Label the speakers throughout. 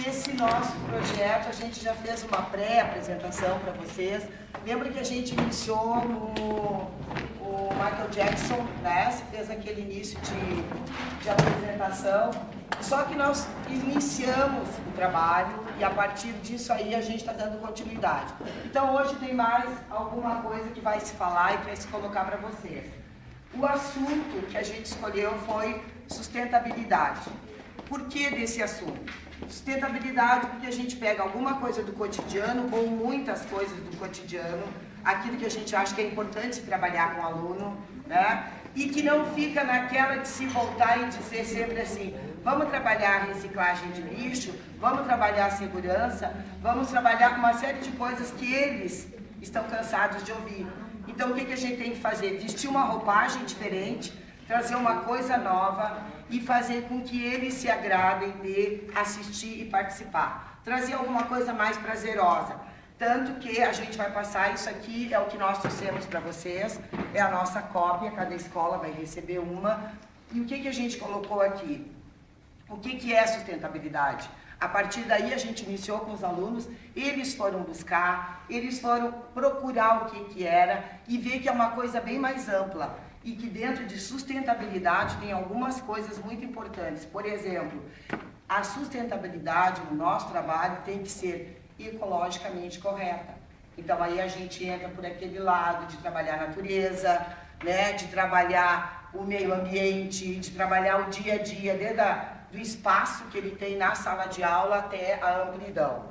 Speaker 1: esse nosso projeto, a gente já fez uma pré-apresentação para vocês. Lembra que a gente iniciou o Michael Jackson, né? Se fez aquele início de apresentação. Só que nós iniciamos o trabalho e a partir disso aí a gente está dando continuidade. Então hoje tem mais alguma coisa que vai se falar e que vai se colocar para vocês. O assunto que a gente escolheu foi sustentabilidade. Por que desse assunto? Sustentabilidade porque a gente pega alguma coisa do cotidiano ou muitas coisas do cotidiano, aquilo que a gente acha que é importante se trabalhar com o aluno, né? E que não fica naquela de se voltar e dizer sempre assim, vamos trabalhar reciclagem de lixo, vamos trabalhar segurança, vamos trabalhar com uma série de coisas que eles estão cansados de ouvir. Então o que a gente tem que fazer? Vestir uma roupagem diferente, trazer uma coisa nova e fazer com que eles se agradem de assistir e participar. Trazer alguma coisa mais prazerosa. Tanto que a gente vai passar, isso aqui é o que nós trouxemos para vocês, é a nossa cópia, cada escola vai receber uma. E o que a gente colocou aqui? O que é sustentabilidade? A partir daí a gente iniciou com os alunos, eles foram buscar, eles foram procurar o que era e ver que é uma coisa bem mais ampla. E que dentro de sustentabilidade tem algumas coisas muito importantes. Por exemplo, a sustentabilidade no nosso trabalho tem que ser ecologicamente correta. Então aí a gente entra por aquele lado de trabalhar a natureza, né, de trabalhar o meio ambiente, de trabalhar o dia a dia, desde do espaço que ele tem na sala de aula até a amplidão.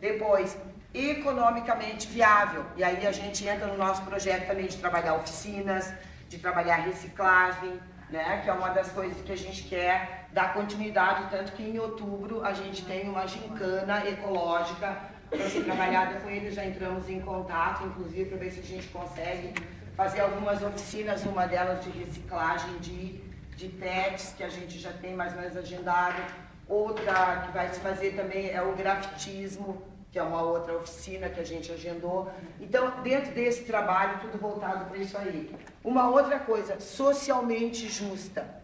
Speaker 1: Depois, economicamente viável. E aí a gente entra no nosso projeto também de trabalhar oficinas, de trabalhar reciclagem, né, que é uma das coisas que a gente quer dar continuidade, tanto que em outubro a gente tem uma gincana ecológica para ser trabalhada com eles, já entramos em contato, inclusive, para ver se a gente consegue fazer algumas oficinas, uma delas de reciclagem de PETs, que a gente já tem mais ou menos agendado, outra que vai se fazer também é o grafitismo, que é uma outra oficina que a gente agendou. Então, dentro desse trabalho, tudo voltado para isso aí. Uma outra coisa, socialmente justa,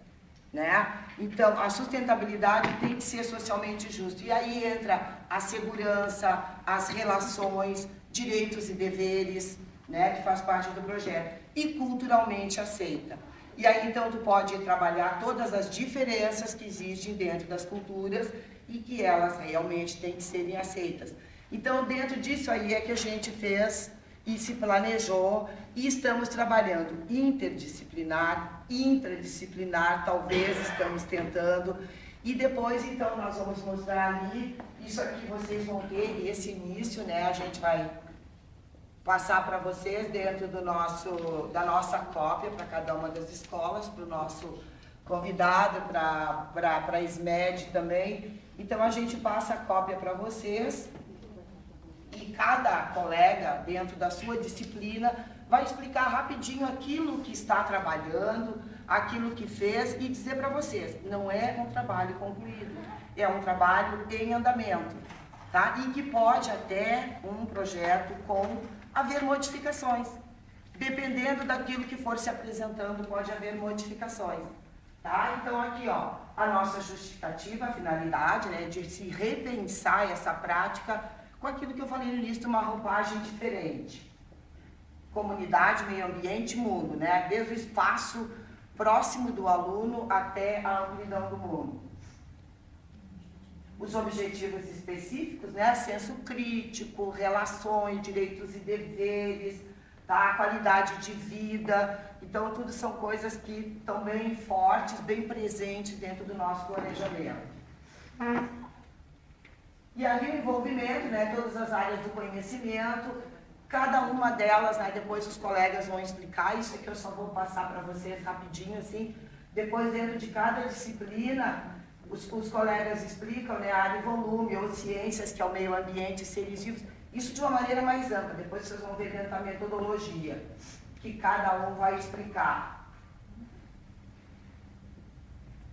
Speaker 1: né? Então, a sustentabilidade tem que ser socialmente justa. E aí entra a segurança, as relações, direitos e deveres, né? Que faz parte do projeto. E culturalmente aceita. E aí, então, tu pode trabalhar todas as diferenças que existem dentro das culturas e que elas realmente têm que serem aceitas. Então, dentro disso aí é que a gente fez e se planejou e estamos trabalhando interdisciplinar, intradisciplinar, talvez estamos tentando. E depois, então, nós vamos mostrar ali, isso aqui vocês vão ter, esse início, né? A gente vai passar para vocês dentro da nossa cópia para cada uma das escolas, para o nosso convidado, para a SMED também. Então, a gente passa a cópia para vocês. E cada colega, dentro da sua disciplina, vai explicar rapidinho aquilo que está trabalhando, aquilo que fez e dizer para vocês, não é um trabalho concluído, é um trabalho em andamento, tá? E que pode até um projeto haver modificações. Dependendo daquilo que for se apresentando, pode haver modificações, tá? Então aqui, ó, a nossa justificativa, a finalidade, né, de se repensar essa prática com aquilo que eu falei no início, uma roupagem diferente. Comunidade, meio ambiente, mundo, né? Desde o espaço próximo do aluno até a amplidão do mundo. Os objetivos específicos, né? Senso crítico, relações, direitos e deveres, tá? Qualidade de vida. Então, tudo são coisas que estão bem fortes, bem presentes dentro do nosso planejamento. E ali o envolvimento, né, todas as áreas do conhecimento, cada uma delas, né, depois os colegas vão explicar, isso aqui eu só vou passar para vocês rapidinho, assim, depois dentro de cada disciplina, os colegas explicam, né, a área e volume, ou ciências, que é o meio ambiente, seres vivos, isso de uma maneira mais ampla, depois vocês vão ver dentro da metodologia, que cada um vai explicar.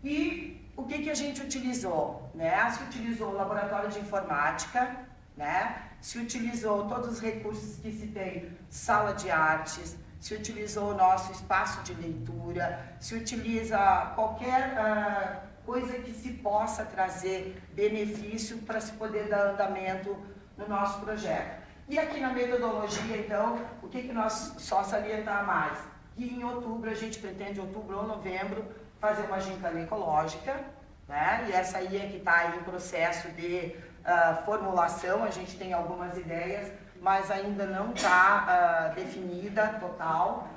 Speaker 1: E o que a gente utilizou? Né? Se utilizou o laboratório de informática, né? Se utilizou todos os recursos que se tem, sala de artes, se utilizou o nosso espaço de leitura, se utiliza qualquer coisa que se possa trazer benefício para se poder dar andamento no nosso projeto. E aqui na metodologia, então, o que nós só salientar mais? Que em outubro, a gente pretende, outubro ou novembro, fazer uma gincana ecológica, né? E essa aí é que está em processo de formulação, a gente tem algumas ideias, mas ainda não está definida total.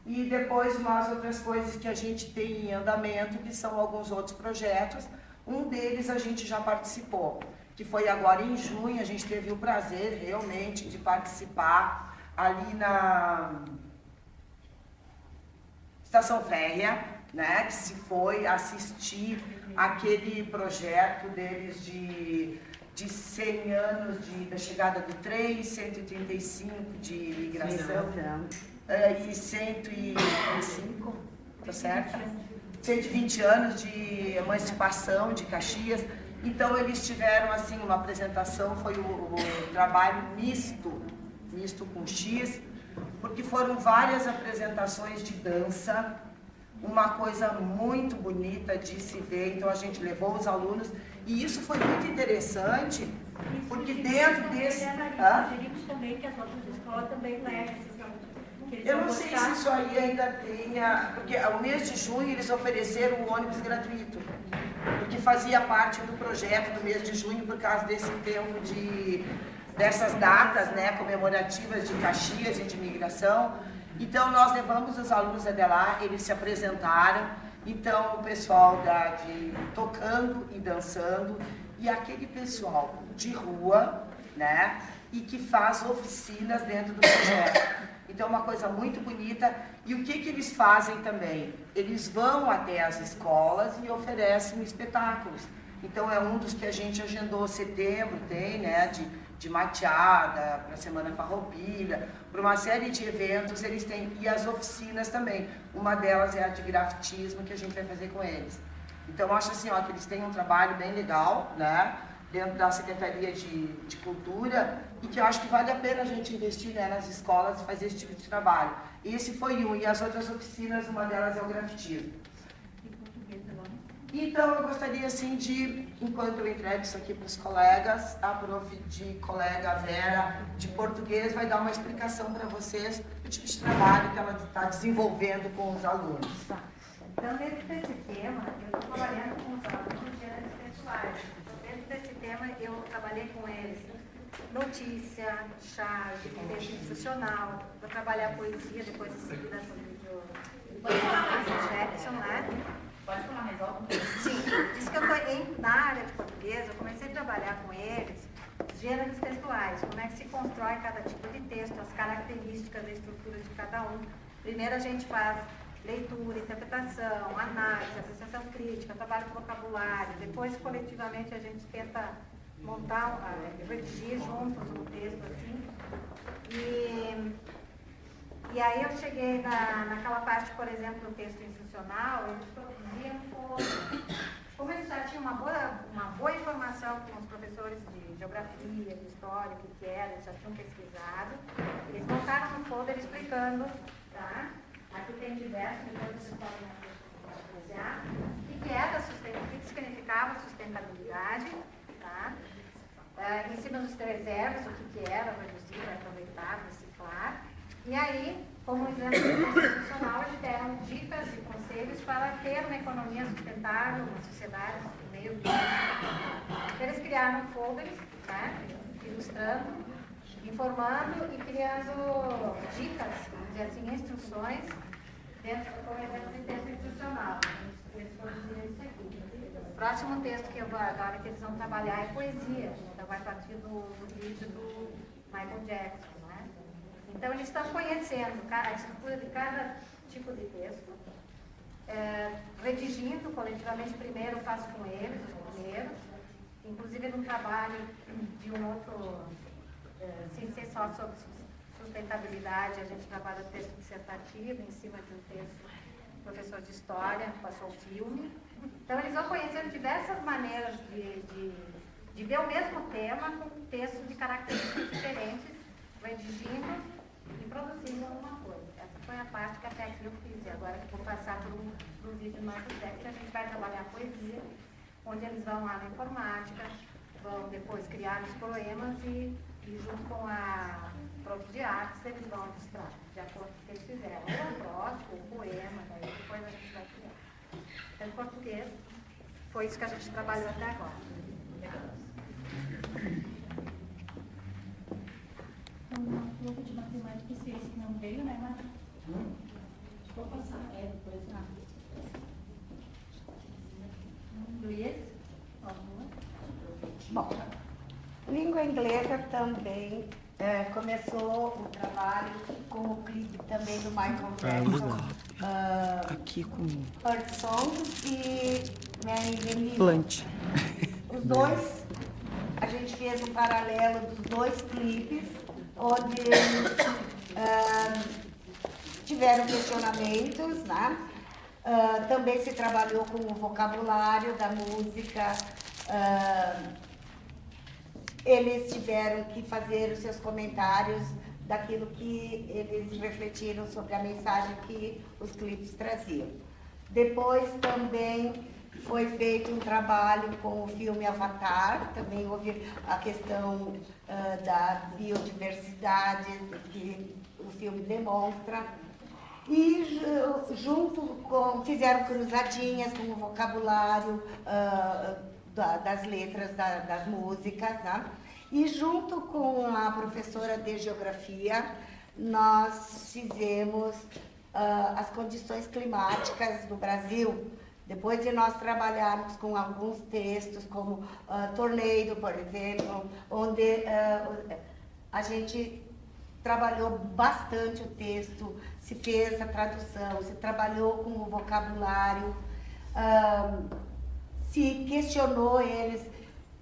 Speaker 1: E depois umas outras coisas que a gente tem em andamento, que são alguns outros projetos. Um deles a gente já participou, que foi agora em junho, a gente teve o prazer realmente de participar ali na Estação Férrea, né, que se foi assistir aquele projeto deles de 100 anos da chegada do trem, 135 de migração, e 105, tá certo? 120 anos de emancipação de Caxias. Então eles tiveram assim uma apresentação, foi o trabalho misto com X, porque foram várias apresentações de dança, uma coisa muito bonita de se ver. Então a gente levou os alunos e isso foi muito interessante, porque dentro desse...
Speaker 2: Sugerimos também que as outras escolas também levem.
Speaker 1: Eu não sei se isso aí ainda tenha, porque ao mês de junho eles ofereceram o ônibus gratuito, porque fazia parte do projeto do mês de junho por causa desse tempo dessas datas, né, comemorativas de Caxias e de imigração. Então nós levamos os alunos até lá, eles se apresentaram, então o pessoal tocando e dançando, e aquele pessoal de rua, né, e que faz oficinas dentro do projeto. Então, uma coisa muito bonita. E o que eles fazem também? Eles vão até as escolas e oferecem espetáculos. Então, é um dos que a gente agendou setembro, tem, né, de mateada, para a Semana Farroupilha, para uma série de eventos eles têm. E as oficinas também. Uma delas é a de grafitismo, que a gente vai fazer com eles. Então, eu acho assim, ó, que eles têm um trabalho bem legal, né, dentro da Secretaria de Cultura, e que eu acho que vale a pena a gente investir, né, nas escolas e fazer esse tipo de trabalho. Esse foi um, e as outras oficinas, uma delas é o grafitismo. Então, eu gostaria, assim, enquanto eu entrego isso aqui para os colegas, a colega Vera, de português, vai dar uma explicação para vocês do tipo de trabalho que ela está desenvolvendo com os alunos.
Speaker 2: Então, dentro desse tema, eu estou trabalhando com os alunos de gêneros textuais. Dentro desse tema, eu trabalhei com eles notícia, charge, texto institucional, vou trabalhar poesia, depois de seguida do Jackson, né?
Speaker 3: Pode falar mais alto?
Speaker 2: Sim, disse que eu estou na área de português, eu comecei a trabalhar com eles os gêneros textuais, como é que se constrói cada tipo de texto, as características da estrutura de cada um. Primeiro a gente faz leitura, interpretação, análise, apreciação crítica, trabalho com vocabulário, depois coletivamente a gente tenta montar, redigir juntos um texto assim. E aí eu cheguei naquela parte, por exemplo, do texto institucional, eles produziam, como eles já tinham uma boa informação com os professores de geografia, de história, o que era, eles já tinham pesquisado, eles montaram um folder explicando, tá? Aqui tem diversos, depois vocês podem apreciar, o que significava sustentabilidade, tá? Em cima dos três R's, o que era reduzir, aproveitar, reciclar. E aí, como exemplo institucional, eles deram dicas e conselhos para ter uma economia sustentável, uma sociedade meio ambiente. Eles criaram folders, né, ilustrando, informando e criando dicas, vamos dizer assim, instruções, dentro do exemplo de texto institucional. Eles produziram isso aqui. O próximo texto que eu vou agora que eles vão trabalhar é poesia. Então vai partir do vídeo do Michael Jackson, né? Então eles estão conhecendo a estrutura de cada tipo de texto, redigindo coletivamente. Primeiro eu faço com eles, os primeiros, inclusive num trabalho de um outro, sem ser só sobre sustentabilidade, a gente trabalha texto dissertativo em cima de um texto do professor de história, passou o filme. Então eles vão conhecendo diversas maneiras de ver o mesmo tema com textos de características diferentes, redigindo e produzindo alguma coisa. Essa foi a parte que até aqui eu fiz, e agora eu vou passar para do vídeo mais técnico, a gente vai trabalhar a poesia, onde eles vão lá na informática, vão depois criar os poemas e junto com a prof de artes, eles vão ilustrar, de acordo com o que eles fizeram, ou acróstico, ou poema, daí depois a gente vai criar. Então, em português, foi isso que a gente trabalhou até agora.
Speaker 3: Uma prova de matemática e ciência que não veio, né, Marta? Vou passar, depois na... Luiz?
Speaker 4: Bom, língua inglesa também começou o trabalho com o clipe também do Michael Jackson,
Speaker 5: aqui com
Speaker 4: Earth Songs e Mary Lee.
Speaker 5: Plant.
Speaker 4: Os dois, a gente fez um paralelo dos dois clipes, onde eles tiveram questionamentos, né? Também se trabalhou com o vocabulário da música, eles tiveram que fazer os seus comentários daquilo que eles refletiram sobre a mensagem que os clipes traziam. Depois também foi feito um trabalho com o filme Avatar, também houve a questão da biodiversidade que o filme demonstra. E junto com, fizeram cruzadinhas com o vocabulário das letras das músicas, né? E junto com a professora de geografia, nós fizemos as condições climáticas do Brasil. Depois de nós trabalharmos com alguns textos, como Tornado, por exemplo, onde a gente trabalhou bastante o texto, se fez a tradução, se trabalhou com o vocabulário, se questionou eles,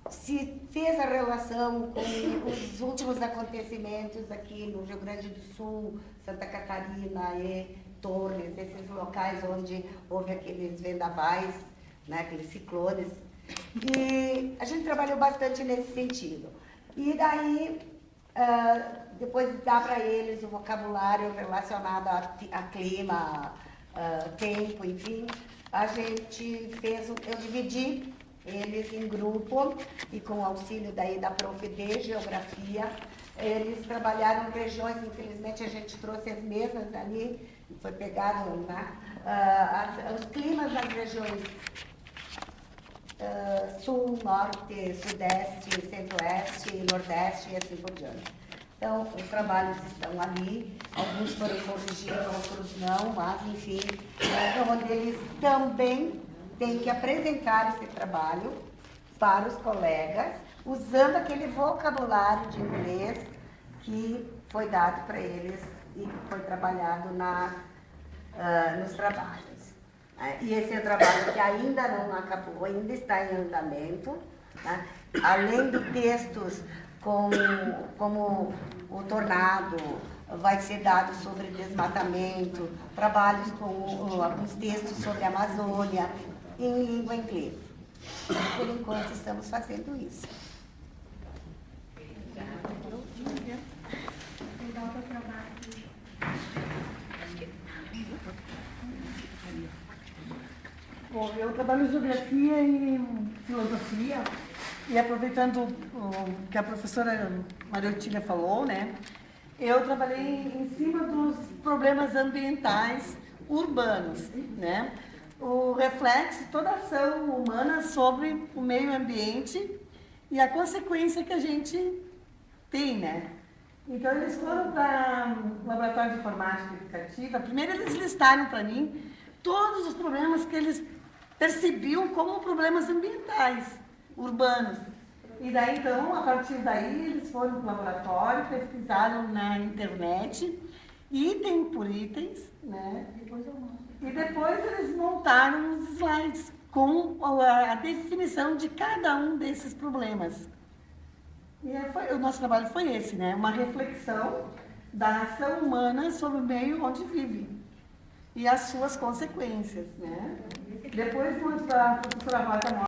Speaker 4: se fez a relação com os últimos acontecimentos aqui no Rio Grande do Sul, Santa Catarina e Torres, esses locais onde houve aqueles vendavais, né, aqueles ciclones. E a gente trabalhou bastante nesse sentido. E daí, depois dá para eles o vocabulário relacionado a clima, tempo, enfim. A gente fez, eu dividi eles em grupo e com o auxílio daí da prof de geografia, eles trabalharam regiões, infelizmente a gente trouxe as mesas ali, foi pegado, né, os climas das regiões sul, norte, sudeste, centro-oeste, nordeste e assim por diante. Então, os trabalhos estão ali, alguns foram corrigidos, outros não, mas, enfim, onde eles também têm que apresentar esse trabalho para os colegas, usando aquele vocabulário de inglês que foi dado para eles e foi trabalhado nos trabalhos. E esse é um trabalho que ainda não acabou, ainda está em andamento, né? Além de textos como o tornado, vai ser dado sobre desmatamento, trabalhos com alguns textos sobre a Amazônia, em língua inglesa. Por enquanto, estamos fazendo isso.
Speaker 6: Bom, eu trabalho em geografia e filosofia, e aproveitando o que a professora Maria Otília falou, né, eu trabalhei em cima dos problemas ambientais urbanos, né, o reflexo, toda a ação humana sobre o meio ambiente e a consequência que a gente tem, né. Então, eles foram para o Laboratório de Informática Educativa. Primeiro, eles listaram para mim todos os problemas que eles percebiam como problemas ambientais, urbanos. E daí, então, a partir daí, eles foram para o laboratório, pesquisaram na internet, item por itens, né? E depois eles montaram os slides com a definição de cada um desses problemas. E o nosso trabalho foi esse, né? Uma reflexão da ação humana sobre o meio onde vive e as suas consequências, né? Depois, a professora Rosa